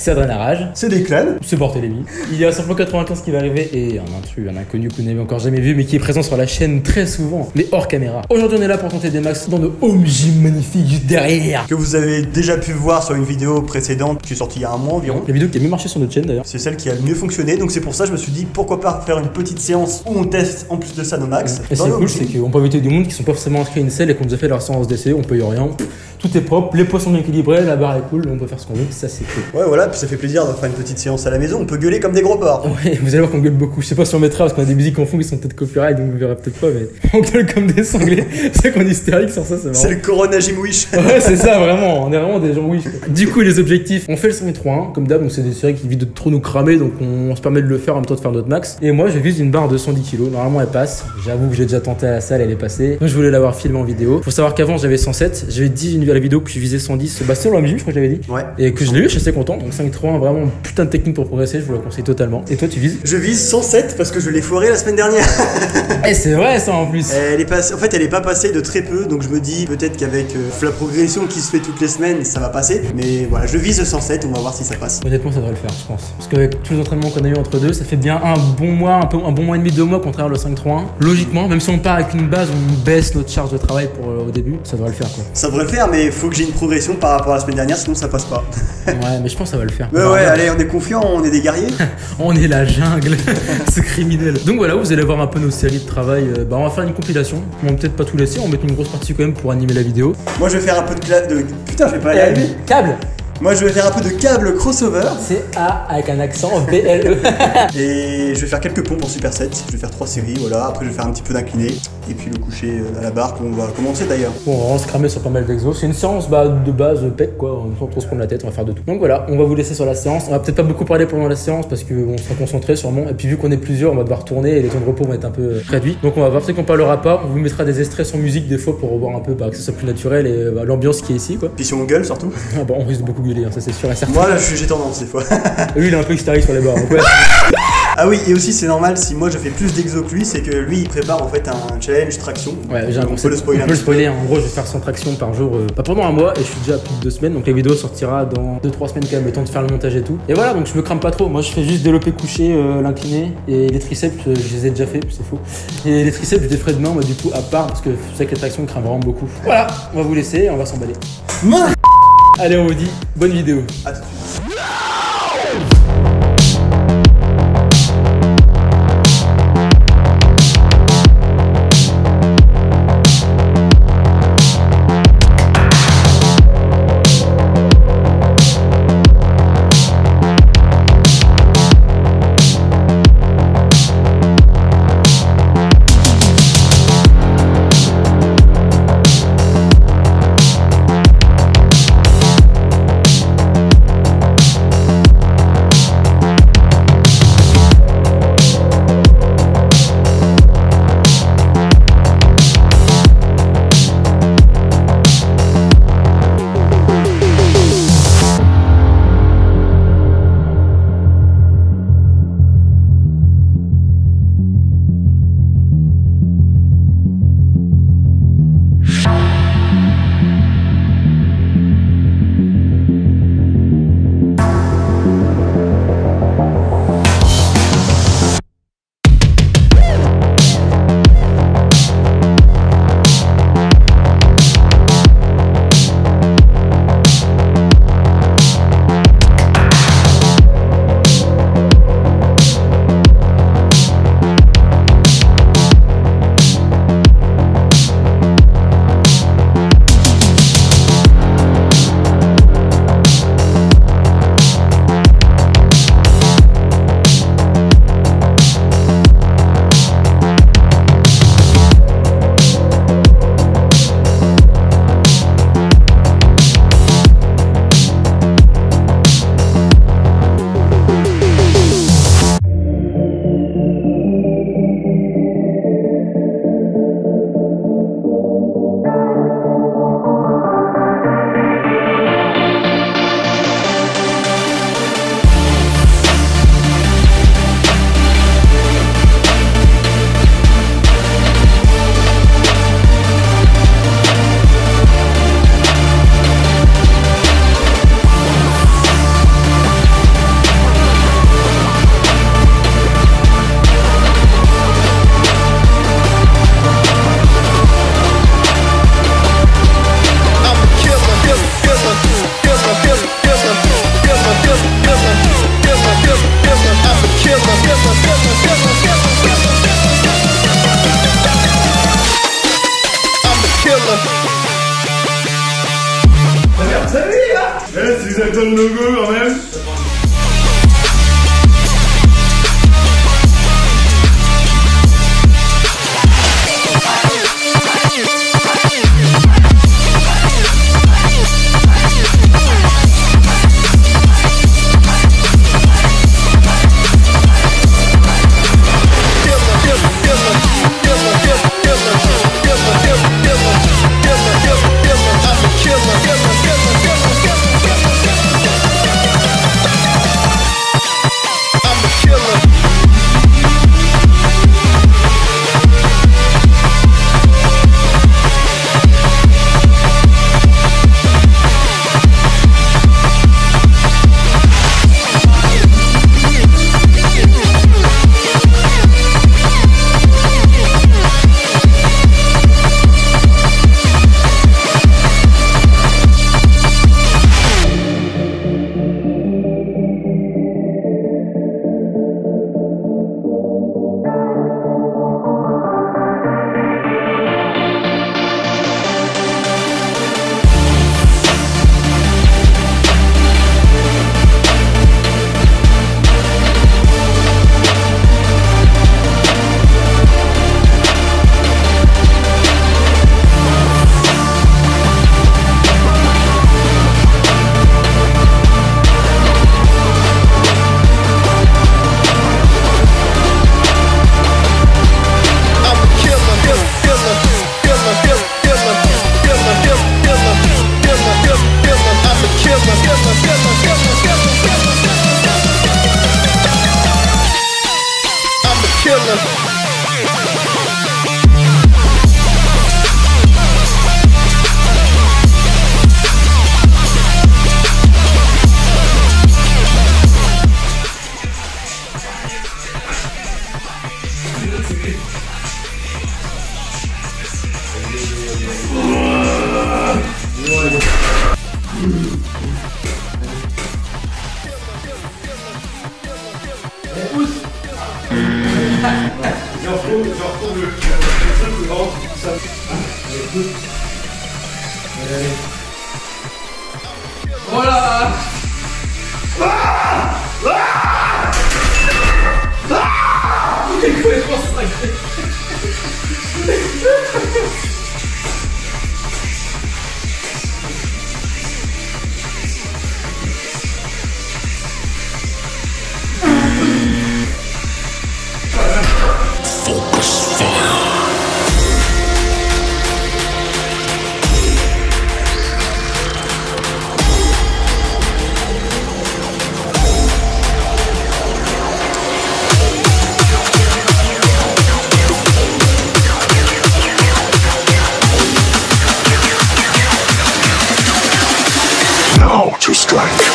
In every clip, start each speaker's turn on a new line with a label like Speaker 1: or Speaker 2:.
Speaker 1: C'est Adrien Rage.
Speaker 2: C'est Declan.
Speaker 1: C'est Barthélémy. Il y a Samplon 95 qui va arriver et un intrus, un inconnu que vous n'avez encore jamais vu mais qui est présent sur la chaîne très souvent, mais hors caméra. Aujourd'hui on est là pour tenter des max dans nos home gym magnifiques juste derrière.
Speaker 2: Que vous avez déjà pu voir sur une vidéo précédente qui est sortie il y a un mois environ.
Speaker 1: La vidéo qui a mieux marché sur notre chaîne d'ailleurs.
Speaker 2: C'est celle qui a le mieux fonctionné, donc c'est pour ça que je me suis dit pourquoi pas faire une petite séance où on teste en plus de ça nos max.
Speaker 1: Et c'est cool, c'est qu'on peut inviter du monde qui sont pas forcément inscrits à une selle et qu'on nous a fait leur séance d'essai, on paye rien. Tout est propre, les poids sont bien équilibrés, la barre est cool, on peut faire ce qu'on veut, ça c'est cool.
Speaker 2: Ouais voilà, puis ça fait plaisir de faire une petite séance à la maison, on peut gueuler comme des gros porcs.
Speaker 1: Ouais, vous allez voir qu'on gueule beaucoup, je sais pas si on mettra parce qu'on a des musiques en fond qui sont peut-être copyright donc vous verrez peut-être pas mais on gueule comme des sanglés, c'est qu'on est hystérique sur ça, c'est marrant.
Speaker 2: C'est le Corona Gym Wish.
Speaker 1: Ouais c'est ça vraiment, on est vraiment des gens wish. Du coup les objectifs, on fait le 103 comme d'hab, donc c'est des séries qui évitent de trop nous cramer donc on se permet de le faire en même temps de faire notre max. Et moi je vise une barre de 110 kg, normalement elle passe, j'avoue que j'ai déjà tenté à la salle, elle est passée. Donc je voulais l'avoir filmé en vidéo. Faut savoir qu'avant j'avais 107, j'avais dit à la vidéo que je visais 110, bah c'est le gym je crois que j'avais dit.
Speaker 2: Ouais.
Speaker 1: Et que je l'ai eu, je suis assez content. Donc 5-3, vraiment putain de technique pour progresser, je vous la conseille totalement. Et toi tu vises?
Speaker 2: Je vise 107 parce que je l'ai foiré la semaine dernière.
Speaker 1: Eh c'est vrai ça en plus.
Speaker 2: Elle est passée, en fait elle est pas passée de très peu, donc je me dis peut-être qu'avec la progression qui se fait toutes les semaines ça va passer. Mais voilà, je vise 107, on va voir si ça passe.
Speaker 1: Honnêtement ça devrait le faire je pense. Parce qu'avec tous les entraînements qu'on a eu entre deux, ça fait bien un bon mois, un bon mois et demi, 2 mois qu'on travaille le 5-3-1. Logiquement, même si on part avec une base, on baisse notre charge de travail pour au début, ça devrait le faire quoi.
Speaker 2: Ça devrait le faire, mais il faut que j'ai une progression par rapport à la semaine dernière, sinon ça passe pas.
Speaker 1: Ouais mais je pense que ça va le faire.
Speaker 2: Ouais, allez, on est confiant, on est des guerriers.
Speaker 1: On est la jungle, c'est criminel. Donc voilà, vous allez voir un peu nos séries de travail. Bah on va faire une compilation. On va peut-être pas tout laisser, on va mettre une grosse partie quand même pour animer la vidéo.
Speaker 2: Moi je vais faire un peu de putain, je vais pas y arriver.
Speaker 1: Câble.
Speaker 2: Moi je vais faire un peu de câble crossover.
Speaker 1: C'est A avec un accent BLE.
Speaker 2: Et je vais faire quelques pompes en superset. Je vais faire 3 séries, voilà. Après je vais faire un petit peu d'incliné. Et puis le coucher à la barre qu'on va commencer d'ailleurs.
Speaker 1: Bon, on va se cramer sur pas mal d'exos. C'est une séance de base pec quoi, sans trop se prendre la tête, on va faire de tout. Donc voilà, on va vous laisser sur la séance. On va peut-être pas beaucoup parler pendant la séance parce qu'on sera concentré sûrement. Et puis vu qu'on est plusieurs, on va devoir tourner et les temps de repos vont être un peu réduits. Donc on va voir, peut-être qu'on parlera pas. On vous mettra des extraits sans musique des fois pour revoir un peu que ça soit plus naturel et l'ambiance qui est ici quoi.
Speaker 2: Puis si on gueule surtout.
Speaker 1: Ah bah on risque de beaucoup gueuler, hein, ça c'est sûr et certain.
Speaker 2: Moi là j'ai tendance des fois.
Speaker 1: Lui il est un peu hystérique sur les bords. Donc ouais.
Speaker 2: Ah oui, et aussi c'est normal si moi je fais plus d'exo que lui, c'est que lui il prépare en fait un challenge traction.
Speaker 1: Ouais, j'ai un
Speaker 2: on peut le spoiler.
Speaker 1: On peut le spoiler, en gros je vais faire 100 tractions par jour pendant un mois et je suis déjà à plus de 2 semaines donc la vidéo sortira dans 2-3 semaines quand même, le temps de faire le montage et tout. Et voilà, donc je me crame pas trop, moi je fais juste développer couché, l'incliné et les triceps je les ai déjà fait, c'est faux. Et les triceps je les ferai demain, moi du coup à part parce que je sais que les tractions crament vraiment beaucoup. Voilà, on va vous laisser, on va s'emballer. Allez on vous dit bonne vidéo.
Speaker 2: À tout de suite.
Speaker 3: Attends le logo quand même.
Speaker 1: Voilà.
Speaker 4: To strike.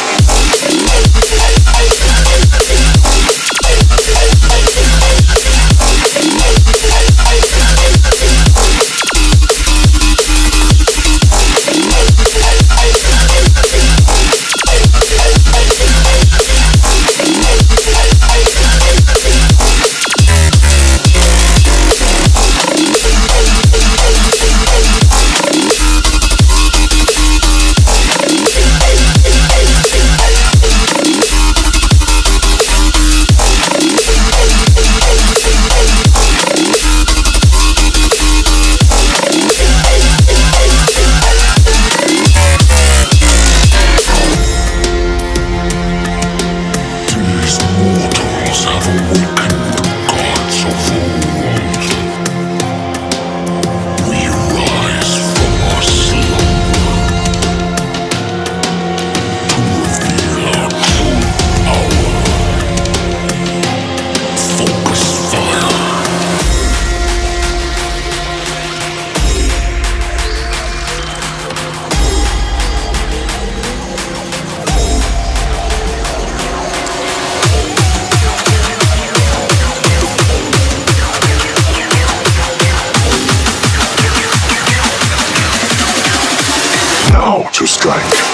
Speaker 4: To strike.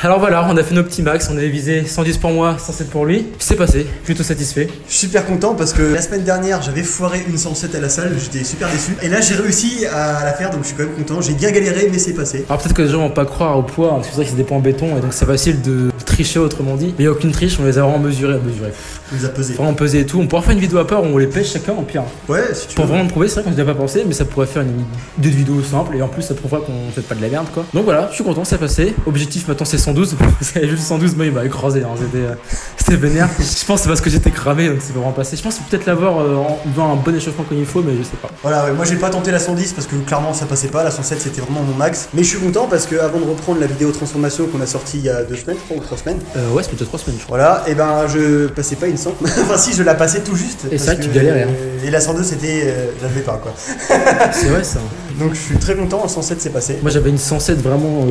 Speaker 1: Alors voilà, on a fait nos petits max, on avait visé 110 pour moi, 107 pour lui. C'est passé, plutôt satisfait.
Speaker 2: Je suis super content parce que la semaine dernière j'avais foiré une 107 à la salle, j'étais super déçu. Et là j'ai réussi à la faire donc je suis quand même content. J'ai bien galéré mais c'est passé.
Speaker 1: Alors peut-être que les gens vont pas croire au poids, parce que c'est vrai que c'est des poids en béton et donc c'est facile de tricher autrement dit. Mais il n'y a aucune triche, on les a vraiment mesurés.
Speaker 2: On les a pesés.
Speaker 1: Vraiment pesé et tout. On pourra faire une vidéo à part où on les pêche chacun en pire.
Speaker 2: Ouais, si tu
Speaker 1: Pour
Speaker 2: veux.
Speaker 1: vraiment le prouver, c'est vrai qu'on n'y a pas pensé, mais ça pourrait faire une vidéo simple et en plus ça prouvera qu'on fait pas de la merde quoi. Donc voilà, je suis content, c'est passé. Objectif maintenant c'est 112. C'est juste 112, moi il m'a écrasé, hein. C'était vénère. Je pense que c'est parce que j'étais cramé donc c'est vraiment passé. Je pense peut-être l'avoir en faisant un bon échauffement comme il faut, mais je sais pas.
Speaker 2: Voilà, ouais, moi j'ai pas tenté la 110 parce que clairement ça passait pas. La 107 c'était vraiment mon max. Mais je suis content parce que avant de reprendre la vidéo transformation qu'on a sortie il y a 2 semaines, je crois, ou 3 semaines.
Speaker 1: Ouais, c'est peut-être 3 semaines je crois.
Speaker 2: Voilà, et ben je passais pas une 100. Enfin si, je la passais tout juste.
Speaker 1: Et ça, tu galérais. Hein.
Speaker 2: Et la 102 c'était. J'avais pas quoi.
Speaker 1: C'est vrai ça.
Speaker 2: Donc je suis très content, en 107 c'est passé.
Speaker 1: Moi j'avais une 107 vraiment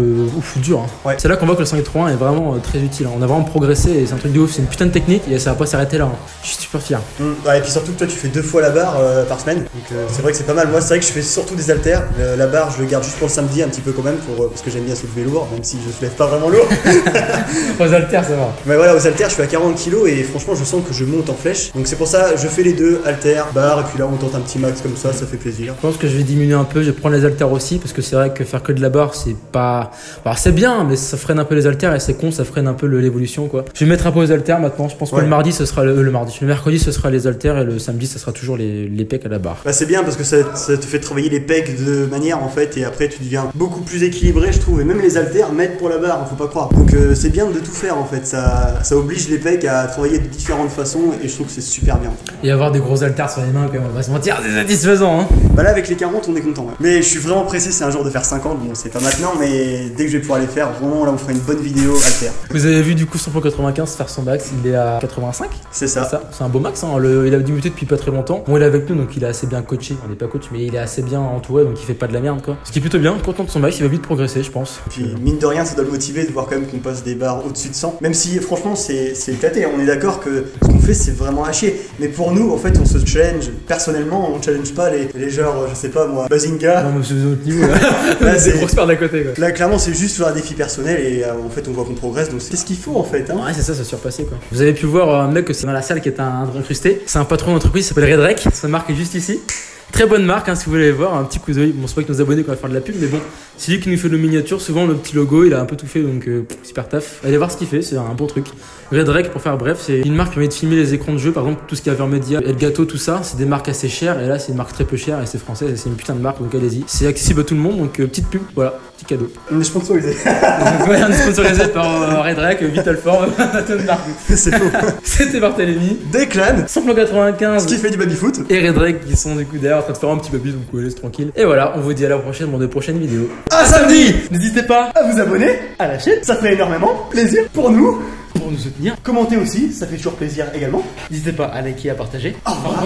Speaker 1: dur. Hein.
Speaker 2: Ouais.
Speaker 1: C'est là qu'on voit que le 181 est vraiment très utile. Hein. On a vraiment progressé et c'est un truc de ouf. C'est une putain de technique et ça va pas s'arrêter là. Hein. Je suis super fier.
Speaker 2: Ouais, et puis surtout que toi tu fais 2 fois la barre par semaine. Donc c'est vrai que c'est pas mal. Moi c'est vrai que je fais surtout des haltères. La barre je le garde juste pour le samedi un petit peu quand même parce que j'aime bien soulever lourd, même si je soulève pas vraiment lourd.
Speaker 1: Aux haltères ça va.
Speaker 2: Mais voilà, aux haltères je suis à 40 kg et franchement je sens que je monte en flèche. Donc c'est pour ça je fais les deux, haltères, barre, et puis là on tente un petit max comme ça fait plaisir.
Speaker 1: Je pense que je vais diminuer un peu, je vais prendre les haltères aussi parce que c'est vrai que faire que de la barre c'est pas. Alors c'est bien mais ça freine un peu les haltères et c'est con, ça freine un peu l'évolution quoi. Je vais mettre un peu aux haltères maintenant, je pense que le mardi ce sera le mercredi ce sera les haltères et le samedi ça sera toujours les pecs à la barre.
Speaker 2: Bah c'est bien parce que ça te fait travailler les pecs de manière en fait et après tu deviens beaucoup plus équilibré je trouve et même les haltères mettent pour la barre, faut pas croire. Donc c'est bien de tout faire en fait, ça oblige les pecs à travailler de différentes façons et je trouve que c'est super bien.
Speaker 1: Et avoir des gros haltères sur les mains quand même, on va se mentir, c'est satisfaisant hein.
Speaker 2: Bah là avec les 40 on est content ouais. Mais je suis vraiment pressé, c'est un jour de faire 50, bon c'est pas maintenant mais dès que je vais pouvoir les faire, vraiment là on fera une bonne vidéo haltère.
Speaker 1: Vous avez vu du coup Samplon 95 faire son max, il est à 85.
Speaker 2: C'est ça.
Speaker 1: C'est un beau max hein. Il a débuté depuis pas très longtemps. Bon il est avec nous donc il est assez bien coaché, on n'est pas coach mais il est assez bien entouré donc il fait pas de la merde quoi. Ce qui est plutôt bien, content de son max, il va vite progresser je pense.
Speaker 2: Puis mine de rien ça doit le motiver de voir quand même qu'on passe des barres au-dessus de 100. Même si franchement c'est éclaté, on est d'accord que ce qu'on fait c'est vraiment à chier. Mais pour nous en fait on se challenge, personnellement on challenge pas les genres je sais pas moi, Bazinga.
Speaker 1: Non mais c'est autre niveau là.
Speaker 2: Là c'est
Speaker 1: grosse paire d'à côté quoi.
Speaker 2: Là clairement c'est juste faire un défi personnel et en fait on voit qu'on progresse donc c'est ce qu'il faut en fait hein.
Speaker 1: Ouais c'est ça, surpassé quoi. Vous avez pu voir un mec c'est dans la salle qui est un incrusté. C'est un patron d'entreprise, il s'appelle Redrek, sa marque est juste ici. Très bonne marque hein, si vous voulez voir, un petit coup d'œil. Bon c'est pas que nos abonnés qu'on va faire de la pub mais bon, c'est lui qui nous fait le miniature, souvent le petit logo, il a un peu tout fait donc super taf. Allez voir ce qu'il fait, c'est un bon truc. Redrek pour faire bref, c'est une marque qui permet de filmer les écrans de jeu, par exemple tout ce qui est Avermedia, Elgato, tout ça, c'est des marques assez chères et là c'est une marque très peu chère et c'est français et c'est une putain de marque donc allez-y. C'est accessible à tout le monde donc petite pub, voilà, petit cadeau.
Speaker 2: On est sponsorisé.
Speaker 1: Ouais, on est sponsorisé par Redrek, Vitalform,
Speaker 2: c'est faux.
Speaker 1: C'était Barthélémy,
Speaker 2: Declan,
Speaker 1: Samplon 95
Speaker 2: qui fait du baby-foot
Speaker 1: et Redrek qui sont du coup derrière en train de faire un petit baby donc vous laissez tranquille. Et voilà, on vous dit à la prochaine dans de prochaines vidéos.
Speaker 2: À samedi.
Speaker 1: N'hésitez pas
Speaker 2: à vous abonner à la chaîne, ça fait énormément plaisir pour nous.
Speaker 1: Pour nous soutenir.
Speaker 2: Commentez aussi, ça fait toujours plaisir également.
Speaker 1: N'hésitez pas à liker, à partager.
Speaker 2: Au revoir.